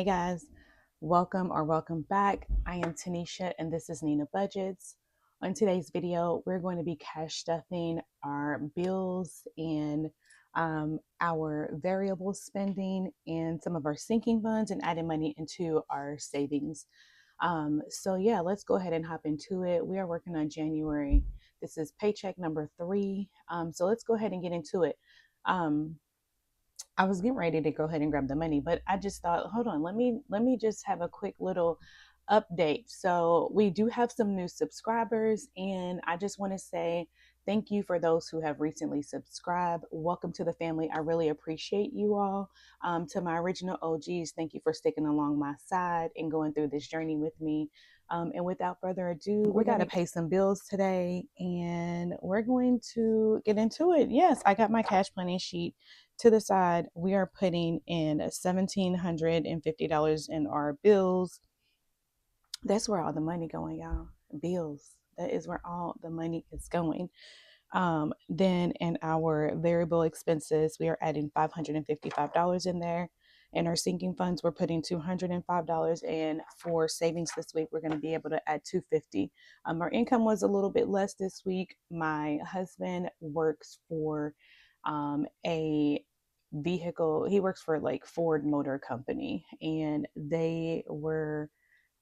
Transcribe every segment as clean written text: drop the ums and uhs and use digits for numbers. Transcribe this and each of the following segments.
Hey guys, welcome back. I am Tanisha and this is Nina Budgets. On today's video, we're going to be cash stuffing our bills and our variable spending and some of our sinking funds and adding money into our savings. So yeah, let's go ahead and hop into it. We are working on January. This is paycheck number 3. So let's go ahead and get into it. I was getting ready to go ahead and grab the money, but I just thought, hold on, let me just have a quick little update. So we do have some new subscribers, and I just want to say thank you for those who have recently subscribed. Welcome to the family. I really appreciate you all. To my original OGs, thank you for sticking along my side and going through this journey with me. And without further ado, we got to pay some bills today, and we're going to get into it. Yes, I got my cash planning sheet to the side. We are putting in $1,750 in our bills. That's where all the money going, y'all. Bills. That is where all the money is going. Then in our variable expenses, we are adding $555 in there. In our sinking funds, we're putting $205, and for savings this week, we're going to be able to add $250. Our income was a little bit less this week. My husband works for a vehicle. He works for like Ford Motor Company, and they were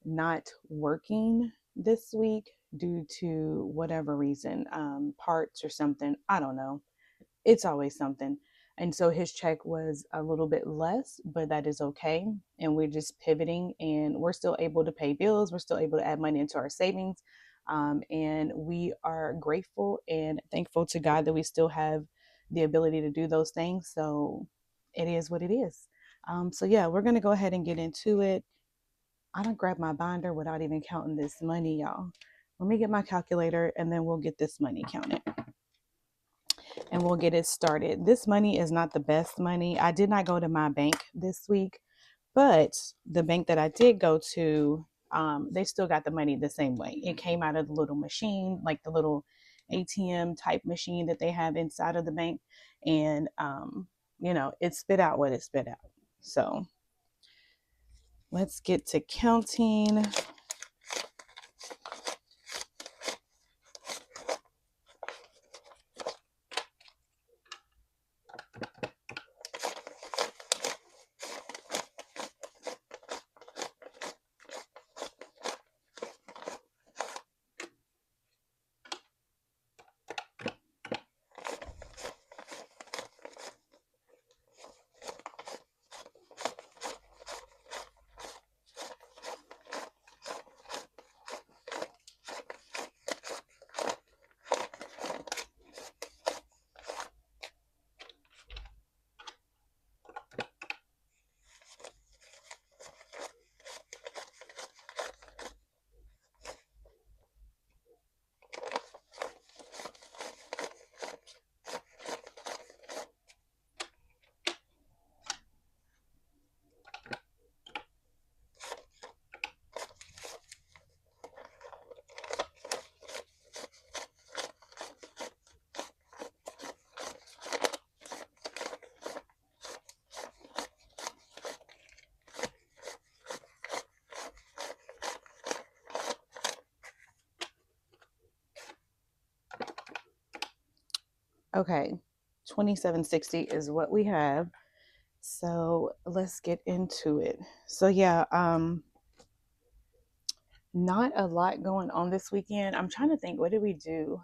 not working this week due to whatever reason, parts or something. I don't know. It's always something. And so his check was a little bit less, but that is okay. And we're just pivoting, and we're still able to pay bills. We're still able to add money into our savings. And we are grateful and thankful to God that we still have the ability to do those things. So it is what it is. So yeah, we're going to go ahead and get into it. I don't grab my binder without even counting this money, y'all. Let me get my calculator and then we'll get this money counted and we'll get it started. This money is not the best money. I did not go to my bank this week, but the bank that I did go to, they still got the money the same way. It came out of the little machine, like the little ATM type machine that they have inside of the bank. And, it spit out what it spit out. So let's get to counting. Okay, 2760 is what we have. So let's get into it. So yeah, not a lot going on this weekend. I'm trying to think, what did we do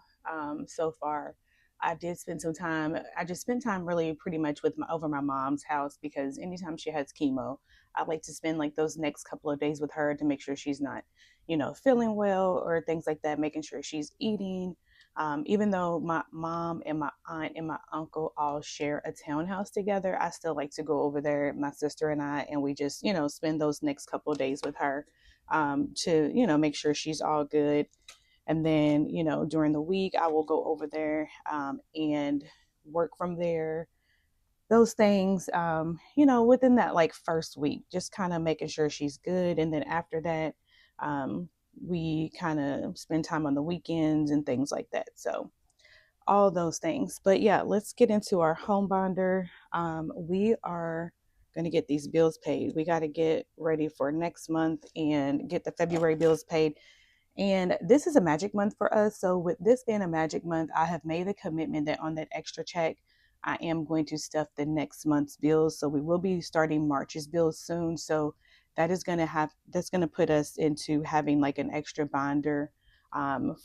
so far? I did spend some time. I just spent time really pretty much with over my mom's house, because anytime she has chemo, I like to spend like those next couple of days with her to make sure she's not, feeling well or things like that, making sure she's eating. Even though my mom and my aunt and my uncle all share a townhouse together, I still like to go over there, my sister and I, and we just, spend those next couple of days with her, to, make sure she's all good. And then, during the week, I will go over there and work from there. Those things, within that like first week, just kind of making sure she's good. And then after that, we kind of spend time on the weekends and things like that. So all those things. But yeah, let's get into our home binder. We are going to get these bills paid. We got to get ready for next month and get the February bills paid. And this is a magic month for us. So with this being a magic month, I have made the commitment that on that extra check, I am going to stuff the next month's bills. So we will be starting March's bills soon. So that's going to put us into having like an extra binder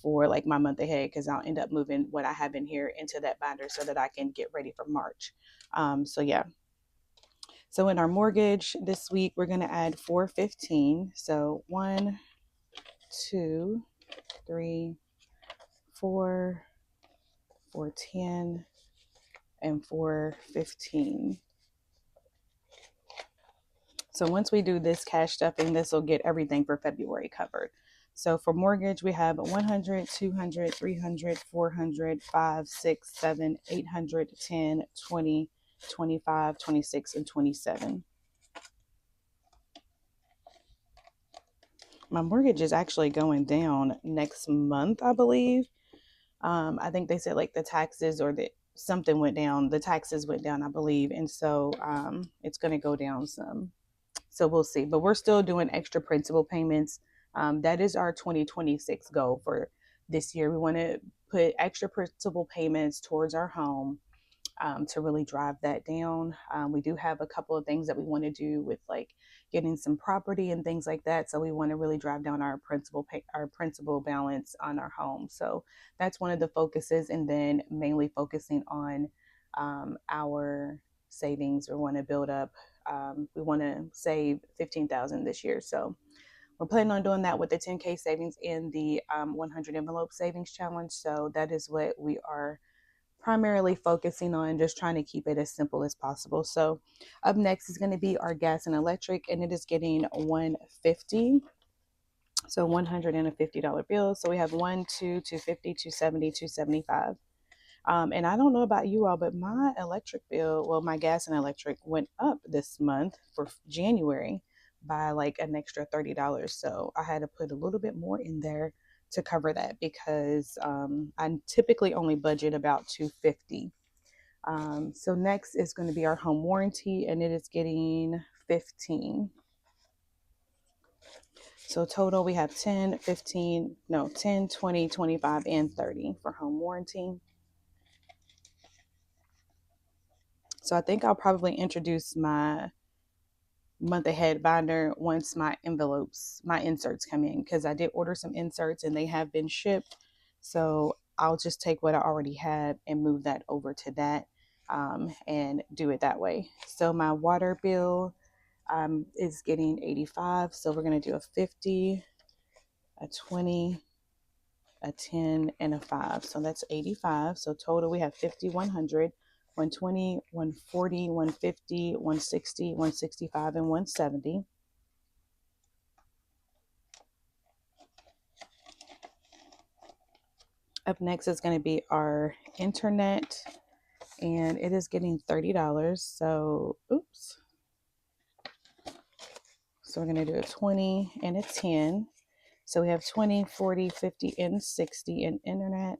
for like my month ahead, because I'll end up moving what I have in here into that binder so that I can get ready for March. So yeah. So in our mortgage this week, we're going to add 415. So 1, 2, 3, 4, 410, and 415. So once we do this cash stuffing, this will get everything for February covered. So for mortgage, we have 100, 200, 300, 400, 5, 6, 7, 800, 10, 20, 25, 26, and 27. My mortgage is actually going down next month, I believe. I think they said like the taxes or something went down. The taxes went down, I believe. And so it's going to go down some. So we'll see. But we're still doing extra principal payments. That is our 2026 goal for this year. We want to put extra principal payments towards our home to really drive that down. We do have a couple of things that we want to do with like getting some property and things like that. So we want to really drive down our principal balance on our home. So that's one of the focuses, and then mainly focusing on our savings. We want to build up. We want to save 15,000 this year. So we're planning on doing that with the 10K savings in the 100 envelope savings challenge. So that is what we are primarily focusing on, just trying to keep it as simple as possible. So up next is going to be our gas and electric, and it is getting $150. So $150 bills. So we have 1, 2, 250, 270, 275. And I don't know about you all, but my electric bill, well, my gas and electric went up this month for January by like an extra $30. So I had to put a little bit more in there to cover that, because I typically only budget about $250. So next is going to be our home warranty, and it is getting $15. So total we have 10, 15, no, 10, 20, 25, and 30 for home warranty. So I think I'll probably introduce my month ahead binder once my inserts come in, because I did order some inserts and they have been shipped. So I'll just take what I already have and move that over to that and do it that way. So my water bill is getting 85. So we're going to do a 50, a 20, a 10, and a 5. So that's 85. So total we have 50, 100, 120, 140, 150, 160, 165, and 170. Up next is going to be our internet, and it is getting $30. So, oops. So we're going to do a 20 and a 10. So we have 20, 40, 50, and 60 in internet.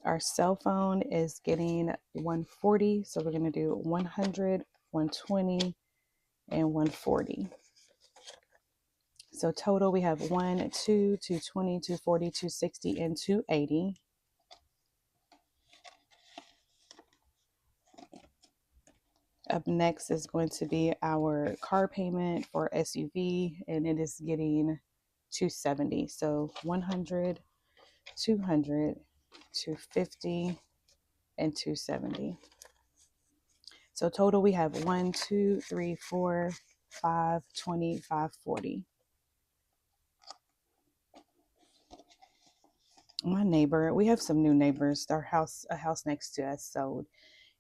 Our cell phone is getting 140. So we're going to do 100, 120, and 140. So total we have 1, 2, 220, 240, 260, and 280. Up next is going to be our car payment for SUV, and it is getting 270. So 100, 200, 250, and 270. So total we have 1, 2, 3, 4, 5, 20, 5, 40. My neighbor, we have some new neighbors. A house next to us sold,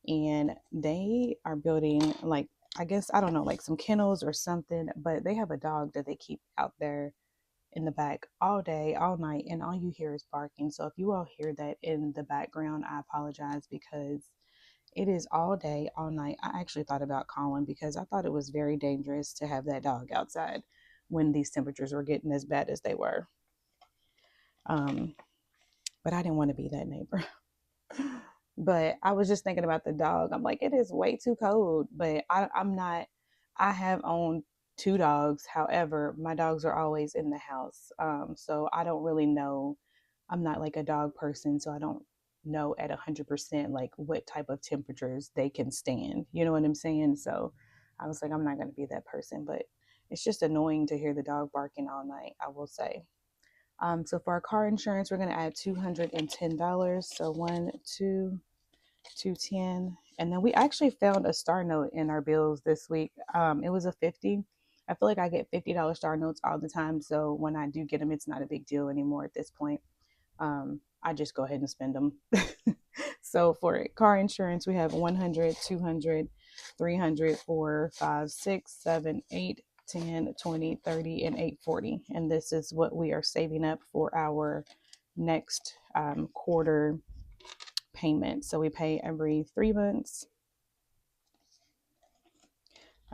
and they are building like, I guess, I don't know, like some kennels or something, but they have a dog that they keep out there in the back all day, all night, and all you hear is barking. So if you all hear that in the background, I apologize, because it is all day, all night. I actually thought about calling, because I thought it was very dangerous to have that dog outside when these temperatures were getting as bad as they were. But I didn't want to be that neighbor. But I was just thinking about the dog. I'm like, it is way too cold. But I'm not. I have owned two dogs. However, my dogs are always in the house. So I don't really know. I'm not like a dog person, so I don't know at 100% like what type of temperatures they can stand. You know what I'm saying? So I was like, I'm not going to be that person. But it's just annoying to hear the dog barking all night, I will say. So for our car insurance, we're going to add $210. So 210. And then we actually found a star note in our bills this week. It was a 50. I feel like I get $50 star notes all the time. So when I do get them, it's not a big deal anymore at this point. I just go ahead and spend them. So for car insurance, we have 100, 200, 300, 4, 5, 6, 7, 8, 10, 20, 30, and 840. And this is what we are saving up for our next quarter payment. So we pay every 3 months.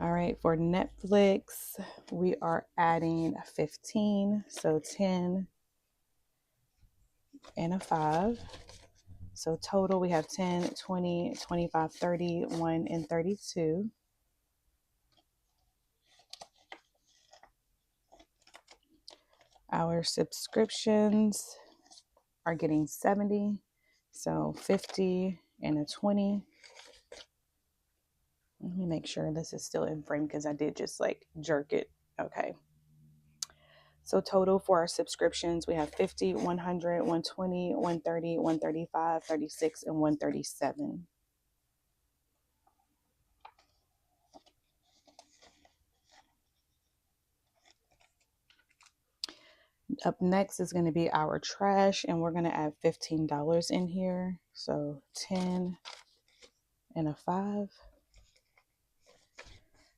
All right, for Netflix, we are adding 15. So 10 and a 5. So total, we have 10, 20, 25, 30, 1, and 32. Our subscriptions are getting 70. So 50 and a 20. Let me make sure this is still in frame because I did just like jerk it. Okay. So total for our subscriptions, we have 50, 100, 120, 130, 135, 36, and 137. Up next is going to be our trash, and we're going to add $15 in here. So 10 and a 5.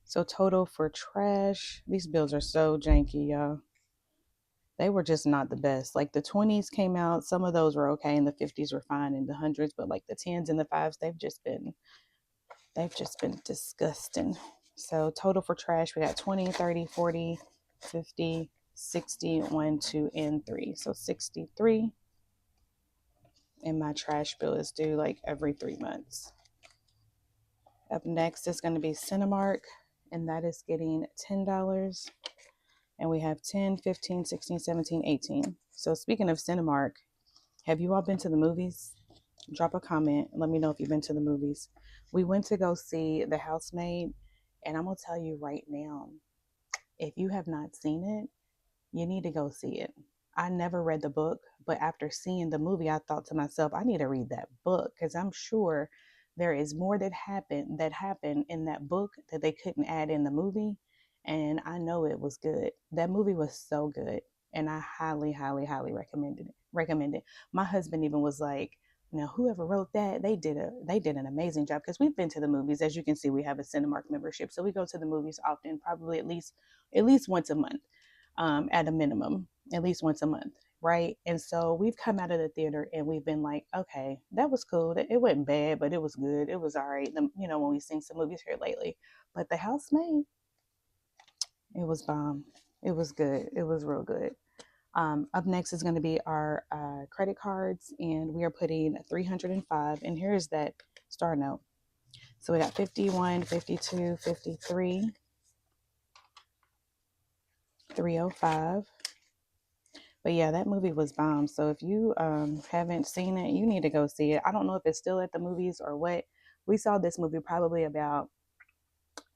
So total for trash, these bills are so janky, y'all. They were just not the best. Like the 20s came out, some of those were okay, and the 50s were fine, and the hundreds, but like the 10s and the 5s, they've just been disgusting. So total for trash, we got 20, 30, 40, 50, 60, 1, 2, and 3. So 63. And my trash bill is due like every 3 months. Up next is going to be Cinemark, and that is getting $10. And we have 10, 15, 16, 17, 18. So speaking of Cinemark, have you all been to the movies? Drop a comment. Let me know if you've been to the movies. We went to go see The Housemaid, and I'm going to tell you right now, if you have not seen it, you need to go see it. I never read the book, but after seeing the movie, I thought to myself, I need to read that book because I'm sure there is more that happened in that book that they couldn't add in the movie. And I know it was good. That movie was so good. And I highly, highly, highly recommend it. My husband even was like, now whoever wrote that, they did an amazing job because we've been to the movies. As you can see, we have a Cinemark membership. So we go to the movies often, probably at least once a month, at a minimum, at least once a month, right? And so we've come out of the theater and we've been like, okay, that was cool. It wasn't bad, but it was good. It was all right. When we've seen some movies here lately. But The Housemaid, it was bomb. It was good. It was real good. Up next is going to be our credit cards, and we are putting 305. And here is that star note. So we got 51, 52, 53, 305. But yeah, that movie was bomb. So if you haven't seen it, you need to go see it. I don't know if it's still at the movies or what. We saw this movie probably about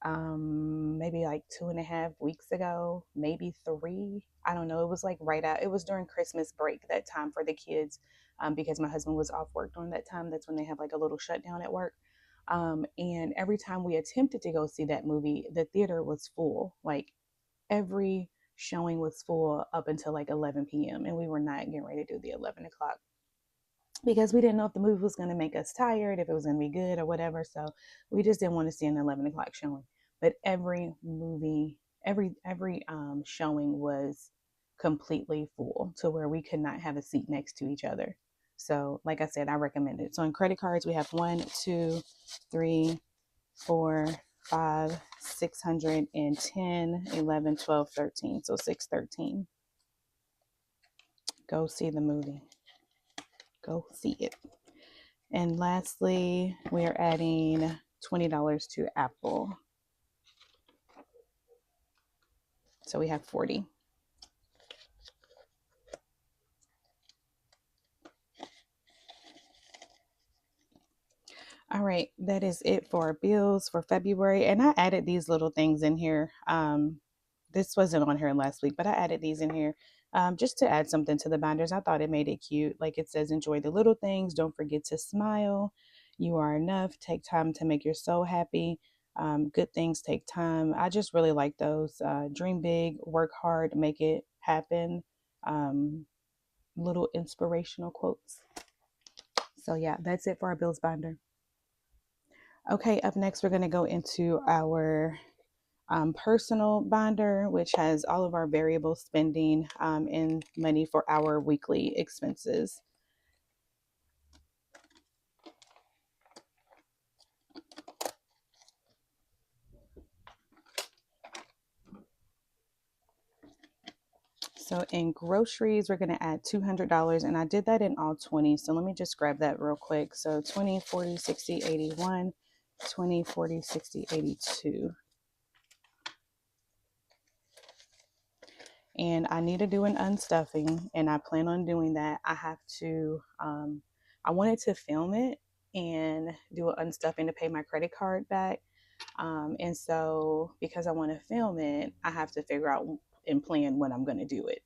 maybe like 2.5 weeks ago, maybe 3. I don't know. It was like right out. It was during Christmas break that time for the kids, because my husband was off work during that time. That's when they have like a little shutdown at work. And every time we attempted to go see that movie, the theater was full. Like every showing was full up until like 11 p.m. and we were not getting ready to do the 11 o'clock because we didn't know if the movie was going to make us tired, if it was going to be good or whatever. So we just didn't want to see an 11 o'clock showing. But every movie, every showing was completely full to where we could not have a seat next to each other. So like I said, I recommend it. So in credit cards, we have 1, 2, 3, 4, 5, 610, 11, 12, 13. So 613. Go see the movie. Go see it. And lastly, we are adding $20 to Apple. So we have 40. All right, that is it for our bills for February. And I added these little things in here. This wasn't on here last week, but I added these in here just to add something to the binders. I thought it made it cute. Like it says, enjoy the little things. Don't forget to smile. You are enough. Take time to make your soul happy. Good things take time. I just really like those. Dream big, work hard, make it happen. Little inspirational quotes. So yeah, that's it for our bills binder. Okay, up next, we're going to go into our personal binder, which has all of our variable spending and money for our weekly expenses. So in groceries, we're going to add $200, and I did that in all 20. So let me just grab that real quick. So 20, 40, 60, 81, 20, 40, 60, 82. And I need to do an unstuffing, and I plan on doing that. I have to, I wanted to film it and do an unstuffing to pay my credit card back. And so because I want to film it, I have to figure out and plan when I'm going to do it.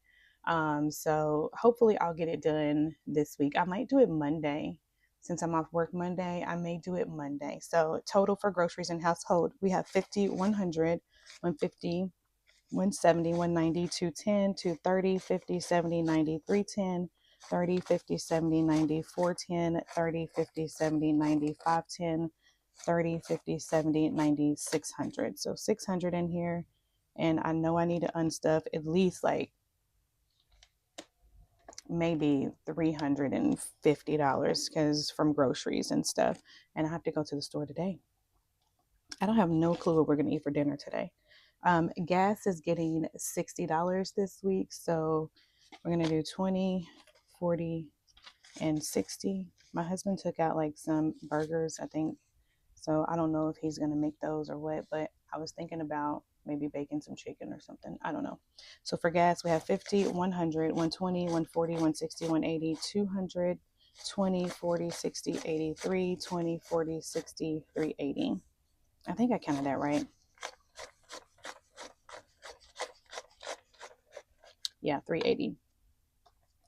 So hopefully I'll get it done this week. I might do it Monday. Since I'm off work Monday, I may do it Monday. So total for groceries and household, we have 50, 100, 150, 170, 190, 210, 230, 50, 70, 90, 310, 30, 50, 70, 90, 410, 30, 50, 70, 90, 510, 30, 50, 70, 90, 600. So 600 in here. And I know I need to unstuff at least like maybe $350 because from groceries and stuff. And I have to go to the store today. I don't have no clue what we're going to eat for dinner today. Gas is getting $60 this week. So we're going to do 20, 40, and 60. My husband took out like some burgers, I think. So I don't know if he's going to make those or what, but I was thinking about maybe baking some chicken or something. I don't know. So for gas, we have 50, 100, 120, 140, 160, 180, 200, 20, 40, 60, 83, 20, 40, 60, 380. I think I counted that right. Yeah, 380.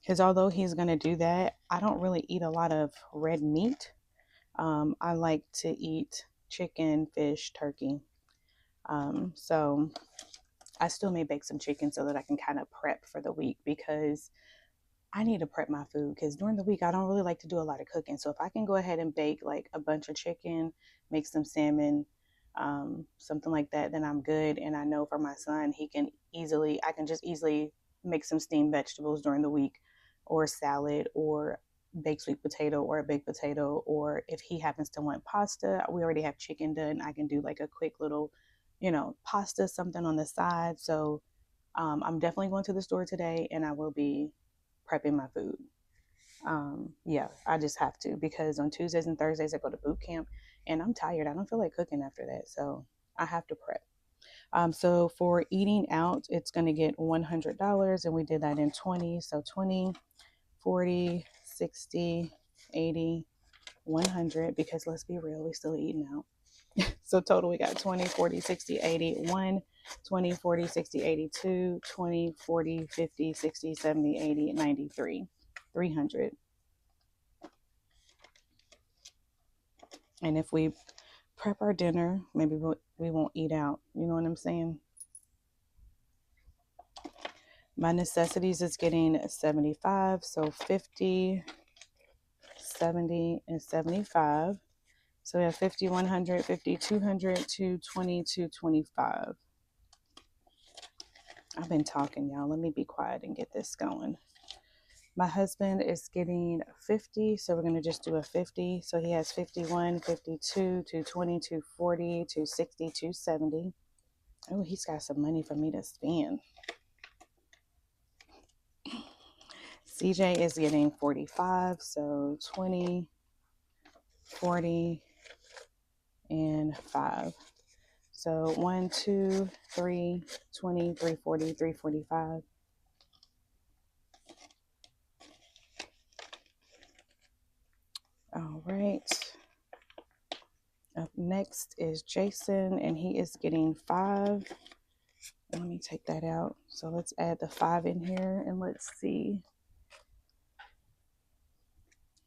Because although he's going to do that, I don't really eat a lot of red meat. I like to eat chicken, fish, turkey. So I still may bake some chicken so that I can kind of prep for the week because I need to prep my food because during the week I don't really like to do a lot of cooking. So if I can go ahead and bake like a bunch of chicken, make some salmon, something like that, then I'm good. And I know for my son, I can just easily make some steamed vegetables during the week or salad or baked sweet potato or a baked potato. Or if he happens to want pasta, we already have chicken done. I can do like a quick little, pasta, something on the side. So I'm definitely going to the store today and I will be prepping my food. Yeah, I just have to because on Tuesdays and Thursdays I go to boot camp and I'm tired. I don't feel like cooking after that. So I have to prep. So for eating out, it's going to get $100 and we did that in 20. So 20, 40, 60, 80, 100 because let's be real, we still eating out. So total we got 20, 40, 60, 80, 1, 20, 40, 60, 82, 20, 40, 50, 60, 70, 80, 93, 300. And if we prep our dinner, maybe we won't eat out. You know what I'm saying? My necessities is getting 75. So 50, 70, and 75. So we have 50, 100, 50, 200, 220, 225. I've been talking, y'all. Let me be quiet and get this going. My husband is getting 50, so we're going to just do a 50. So he has 51, 52, 220, 240, 260, 270. Oh, he's got some money for me to spend. CJ is getting 45, so 20, 40, and 5. So 1, 2, 3, 20, 340, 345. All right. Up next is Jason, and he is getting 5. Let me take that out. So let's add the 5 in here, and let's see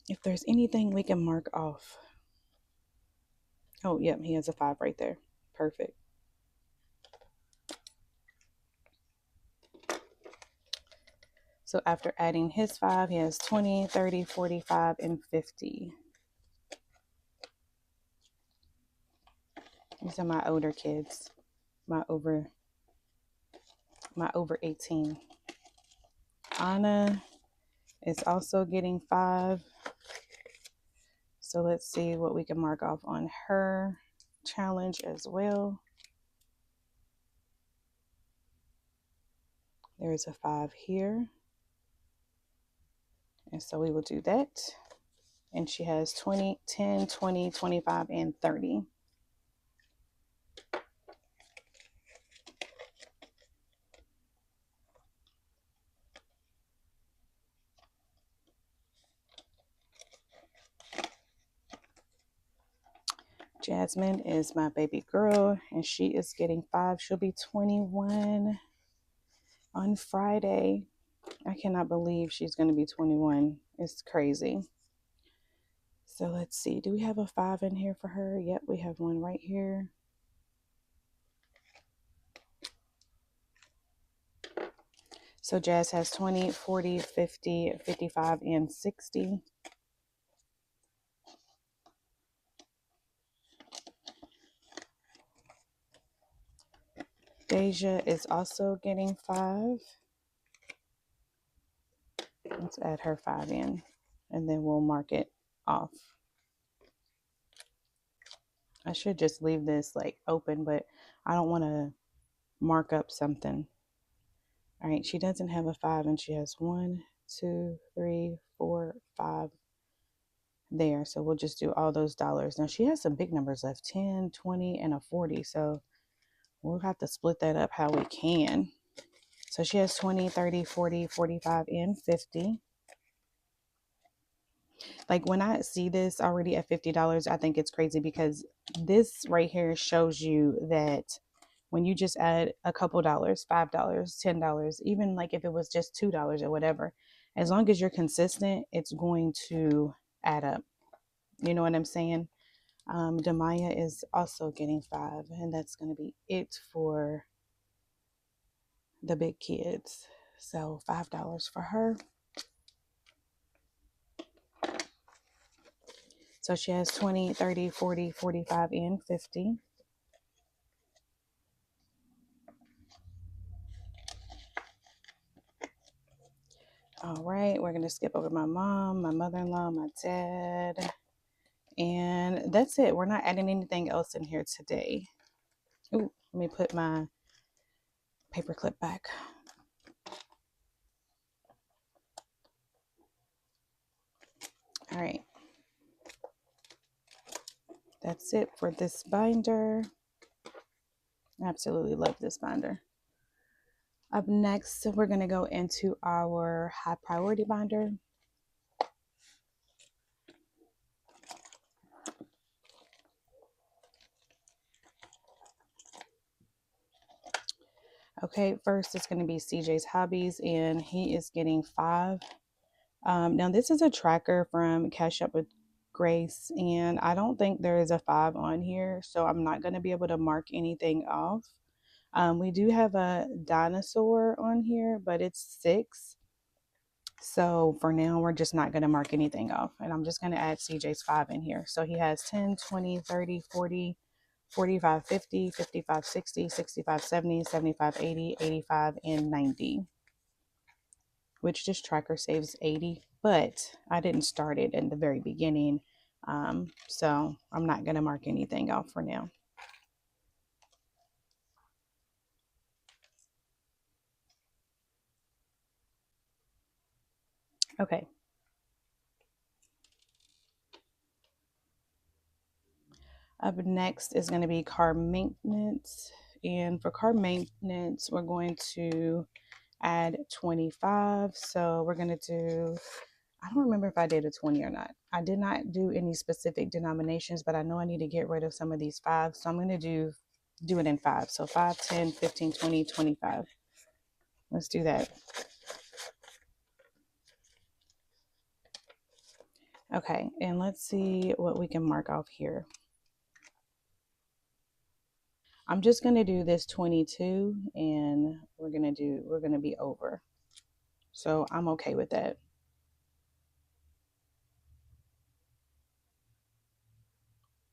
if there's anything we can mark off. Oh, yep, he has a 5 right there. Perfect. So after adding his 5, he has 20, 30, 45, and 50. These are my older kids, my over 18. Anna is also getting 5. So let's see what we can mark off on her challenge as well. There's a 5 here. And so we will do that. And she has 20, 10, 20, 25, and 30. Jasmine is my baby girl, and she is getting 5. She'll be 21 on Friday. I cannot believe she's going to be 21. It's crazy. So let's see. Do we have a 5 in here for her? Yep, we have one right here. So Jazz has 20, 40, 50, 55, and 60. Deja is also getting 5. Let's add her 5 in, and then we'll mark it off. I should just leave this like open, but I don't want to mark up something. All right, she doesn't have a 5, and she has 1, 2, 3, 4, 5 there. So we'll just do all those dollars. Now she has some big numbers left, 10, 20, and a 40. So we'll have to split that up how we can. So she has 20, 30, 40, 45, and 50. Like when I see this already at $50, I think it's crazy because this right here shows you that when you just add a couple dollars, $5, $10, even like if it was just $2 or whatever, as long as you're consistent, it's going to add up. You know what I'm saying? Demaya is also getting 5, and that's going to be it for the big kids. So $5 for her. So she has 20, 30, 40, 45, and 50. All right, we're going to skip over my mom, my mother-in-law, my dad, and that's it. We're not adding anything else in here today. Ooh, let me put my paper clip back. All right. That's it for this binder. I absolutely love this binder. Up next, we're going to go into our high priority binder. Okay, first it's going to be CJ's Hobbies, and he is getting 5. Now this is a tracker from Cash Up with Grace, and I don't think there is a 5 on here, so I'm not going to be able to mark anything off. We do have a dinosaur on here, but it's 6. So for now, we're just not going to mark anything off, and I'm just going to add CJ's 5 in here. So he has 10, 20, 30, 40, 45, 50, 55, 60, 65, 70, 75, 80, 85, and 90. Which this tracker saves 80, but I didn't start it in the very beginning. So I'm not going to mark anything off for now. Okay. Up next is going to be car maintenance. And for car maintenance, we're going to add 25. So we're going to do, I don't remember if I did a 20 or not. I did not do any specific denominations, but I know I need to get rid of some of these fives. So I'm going to do it in five. So 5, 10, 15, 20, 25. Let's do that. Okay, and let's see what we can mark off here. I'm just going to do this 22 and we're going to be over. So I'm okay with that.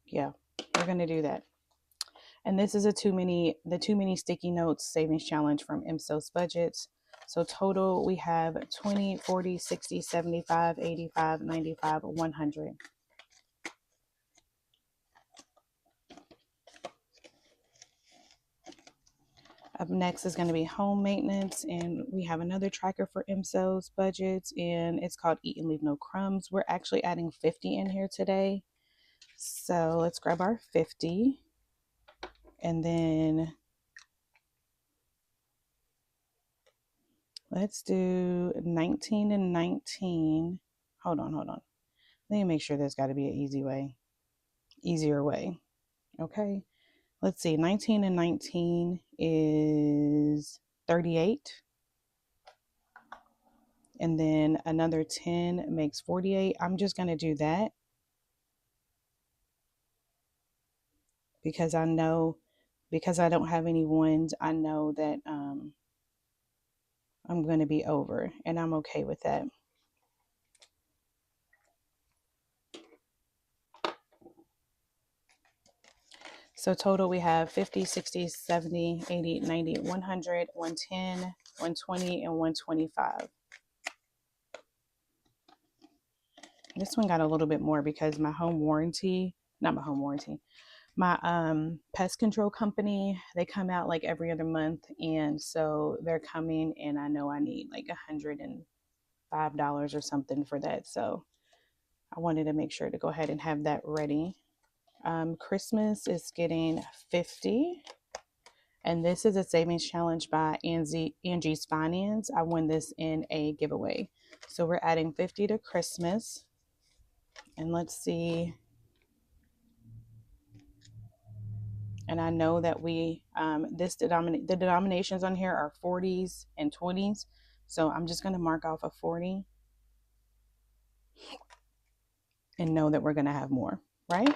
Yeah, we're going to do that. And this is the too many sticky notes savings challenge from MSOS budgets. So total we have 20, 40, 60, 75, 85, 95, 100. Up next is going to be home maintenance, and we have another tracker for MSOS budgets, and it's called Eat and Leave No Crumbs. We're actually adding 50 in here today. So let's grab our 50, and then let's do 19 and 19. Hold on. Let me make sure there's got to be an easier way. Okay. Let's see. 19 and 19 is 38. And then another 10 makes 48. I'm just going to do that because I know, because I don't have any ones, I know that I'm going to be over, and I'm okay with that. So total we have 50, 60, 70, 80, 90, 100, 110, 120, and 125. This one got a little bit more because my pest control company, they come out like every other month, and so they're coming, and I know I need like $105 or something for that. So I wanted to make sure to go ahead and have that ready. Christmas is getting 50. And this is a savings challenge by Angie's Finance. I won this in a giveaway. So we're adding 50 to Christmas. And let's see. And I know that the denominations on here are 40s and 20s. So I'm just going to mark off a 40 and know that we're going to have more, right?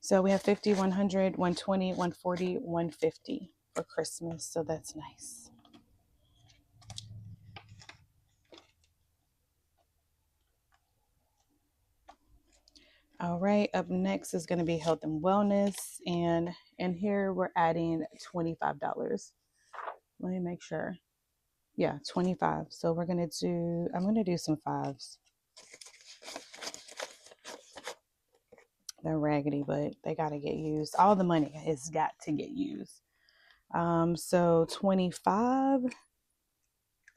So we have 50, 100, 120, 140, 150 for Christmas. So that's nice. All right, up next is going to be health and wellness. And here we're adding $25. Let me make sure. Yeah, 25. So I'm going to do some fives. They're raggedy, but they got to get used. All the money has got to get used. So 25,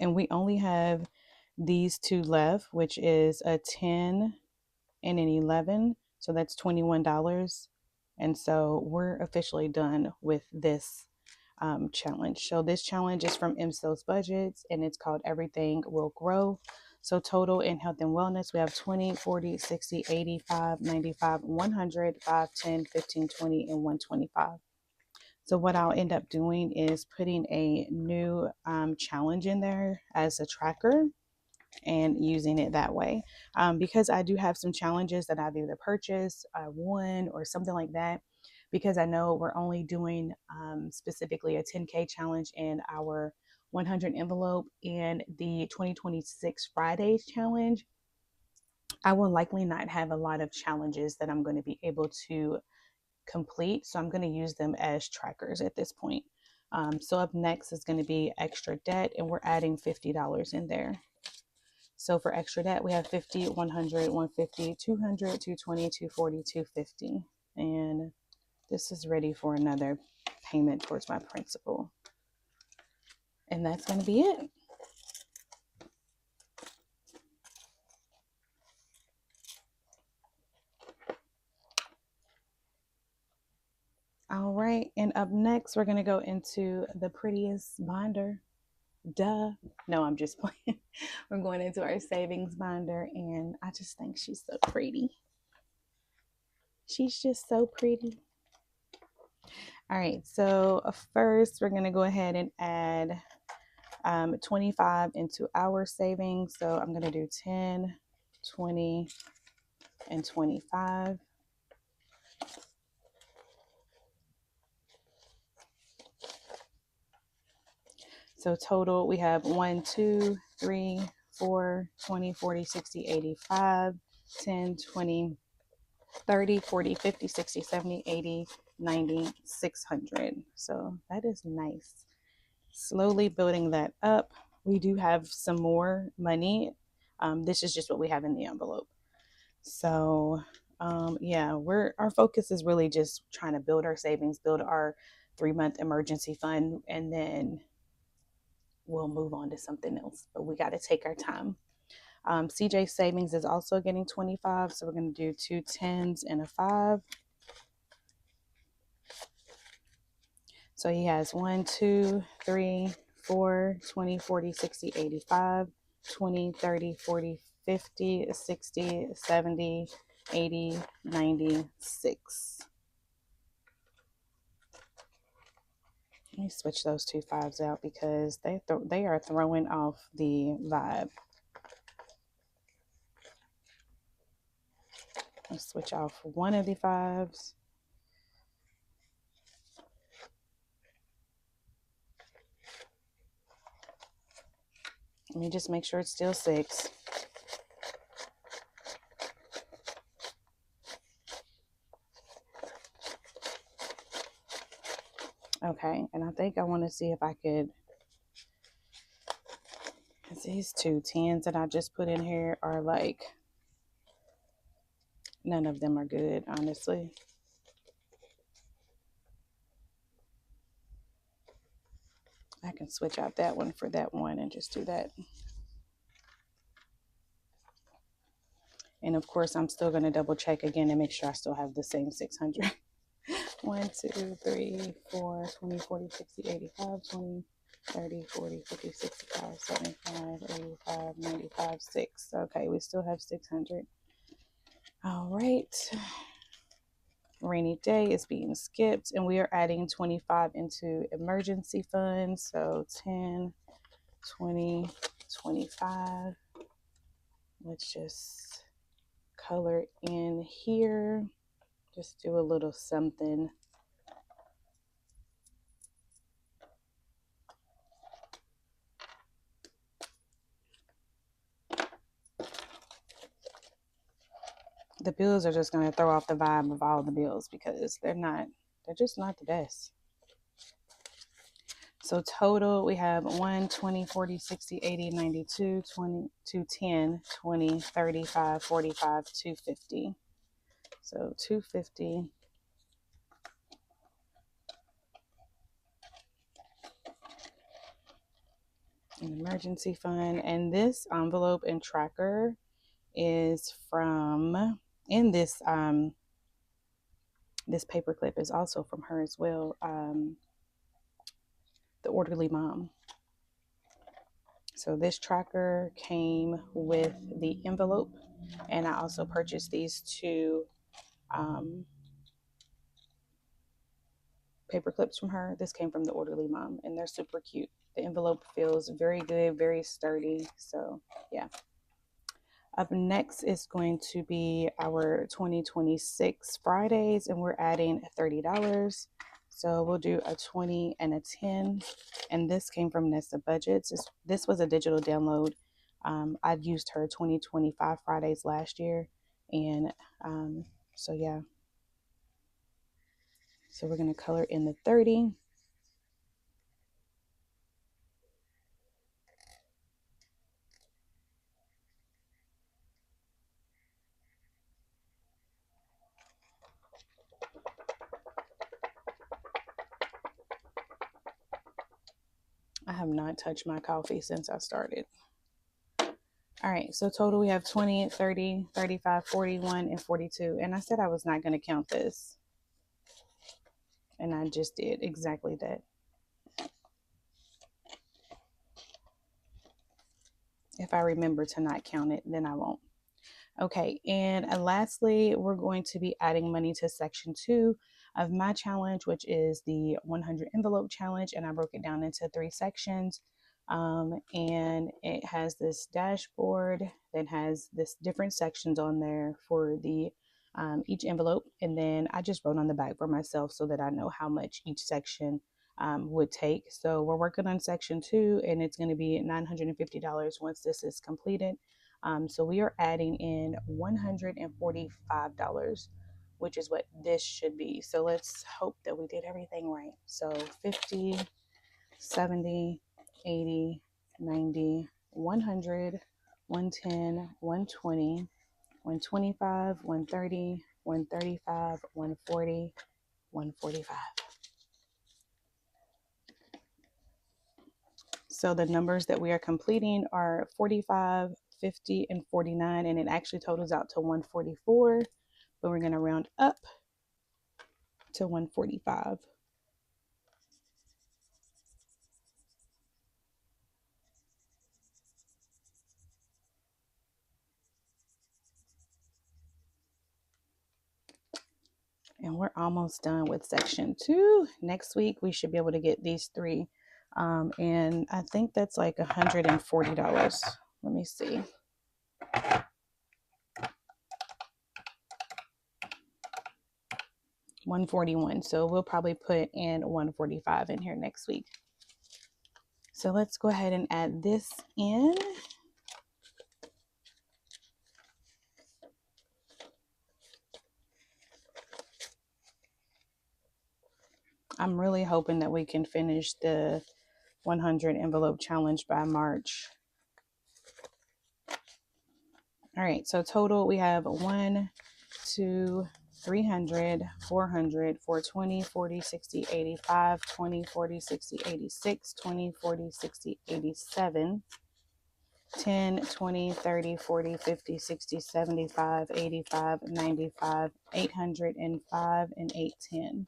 and we only have these two left, which is a 10 and an 11. So that's $21. And so we're officially done with this challenge. So this challenge is from MSOS Budgets, and it's called Everything Will Grow. So total in health and wellness, we have 20, 40, 60, 85, 95, 100, 5, 10, 15, 20, and 125. So what I'll end up doing is putting a new challenge in there as a tracker and using it that way. Because I do have some challenges that I've either purchased, won, or something like that. Because I know we're only doing specifically a 10K challenge in our 100 envelope and the 2026 Fridays challenge. I will likely not have a lot of challenges that I'm going to be able to complete. So I'm going to use them as trackers at this point. So up next is going to be extra debt, and we're adding $50 in there. So for extra debt, we have 50, 100, 150, 200, 220, 240, 250. And this is ready for another payment towards my principal. And that's going to be it. right, and up next, we're going to go into the prettiest binder. Duh. No, I'm just playing. We're going into our savings binder, and I just think she's so pretty. She's just so pretty. All right, so first, we're going to go ahead and add 25 into our savings. So I'm going to do 10, 20, and 25. So total, we have 1, 2, 3, 4, 20, 40, 60, 85, 10, 20, 30, 40, 50, 60, 70, 80, 90, 600. So that is nice. Slowly building that up. We do have some more money. This is just what we have in the envelope. So yeah, our focus is really just trying to build our savings, build our 3-month emergency fund, and then we'll move on to something else. But we got to take our time. CJ Savings is also getting 25, so we're going to do 2 10s and a 5. So he has 1, 2, 3, 4, 20, 40, 60, 85, 20, 30, 40, 50, 60, 70, 80, 96. Let me switch those 2 5s out because they are throwing off the vibe. Let's switch off one of the 5s. Let me just make sure it's still 6. Okay, and I think I want to see if I could, because these 2 10s that I just put in here are like, none of them are good, honestly. I can switch out that one for that one and just do that. And of course, I'm still going to double check again and make sure I still have the same 600. 1, 2, 3, 4, 20, 40, 60, 85, 20, 30, 40, 50, 65, 75, 85, 95, 6. Okay, we still have 600. All right. Rainy day is being skipped, and we are adding 25 into emergency funds. So 10, 20, 25. Let's just color in here. Just do a little something. The bills are just going to throw off the vibe of all the bills because they're just not the best. So total, we have 1, 20, 40, 60, 80, 92, 20, 210, 20, 35, 45, 250. So 250. An emergency fund. And this envelope and tracker is from, in this, this paperclip is also from her as well. The Orderly Mom. So this tracker came with the envelope, and I also purchased these 2 paper clips from her. This came from the Orderly Mom, and they're super cute. The envelope feels very good, very sturdy. So yeah. Up next is going to be our 2026 Fridays, and we're adding $30. So we'll do a 20 and a 10. And this came from Nessa Budgets. This was a digital download. I'd used her 2025 Fridays last year. And so yeah. So we're going to color in the 30. I have not touched my coffee since I started. All right, so total we have 20, 30, 35, 41, and 42. And I said I was not going to count this. And I just did exactly that. If I remember to not count it, then I won't. Okay, and lastly, we're going to be adding money to section 2 of my challenge, which is the 100 envelope challenge, and I broke it down into 3 sections. And it has this dashboard that has this different sections on there for the each envelope, and then I just wrote on the back for myself so that I know how much each section would take. So we're working on section 2, and it's going to be $950 once this is completed. So we are adding in $145, which is what this should be. So let's hope that we did everything right. So 50, 70, 80, 90, 100, 110, 120, 125, 130, 135, 140, 145. So the numbers that we are completing are 45, 50, and 49, and it actually totals out to 144, but we're going to round up to 145. And we're almost done with section 2. Next week, we should be able to get these 3. And I think that's like $140. Let me see. $141. So we'll probably put in $145 in here next week. So let's go ahead and add this in. I'm really hoping that we can finish the 100 envelope challenge by March. All right, so total we have 1, 2, 300, 400, 420, 40, 60, 85, 20, 40, 60, 86, 20, 40, 60, 87, 10, 20, 30, 40, 50, 60, 75, 85, 95, 805, and 810.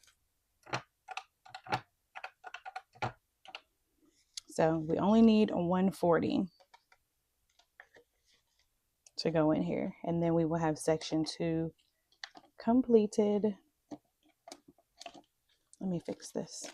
So we only need 140 to go in here, and then we will have section 2 completed. Let me fix this.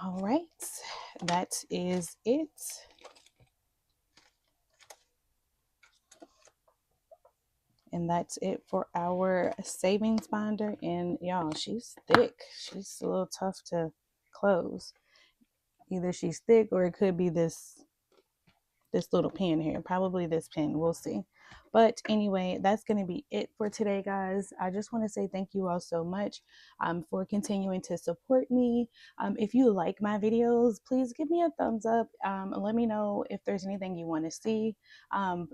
All right, that is it. And that's it for our savings binder. And y'all, she's thick. She's a little tough to close. Either she's thick or it could be this little pen here. Probably this pen. We'll see. But anyway, that's going to be it for today, guys. I just want to say thank you all so much for continuing to support me. If you like my videos, please give me a thumbs up. Let me know if there's anything you want to see.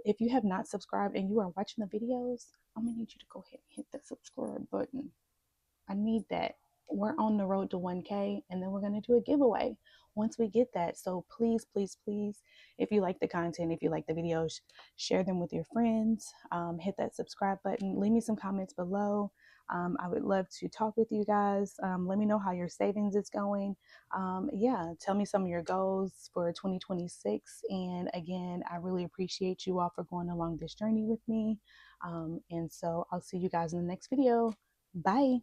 If you have not subscribed and you are watching the videos, I'm going to need you to go ahead and hit that subscribe button. I need that. We're on the road to 1K, and then we're going to do a giveaway once we get that. So please, please, please, if you like the content, if you like the videos, share them with your friends. Hit that subscribe button. Leave me some comments below. I would love to talk with you guys. Let me know how your savings is going. Yeah, tell me some of your goals for 2026. And again, I really appreciate you all for going along this journey with me. And so I'll see you guys in the next video. Bye.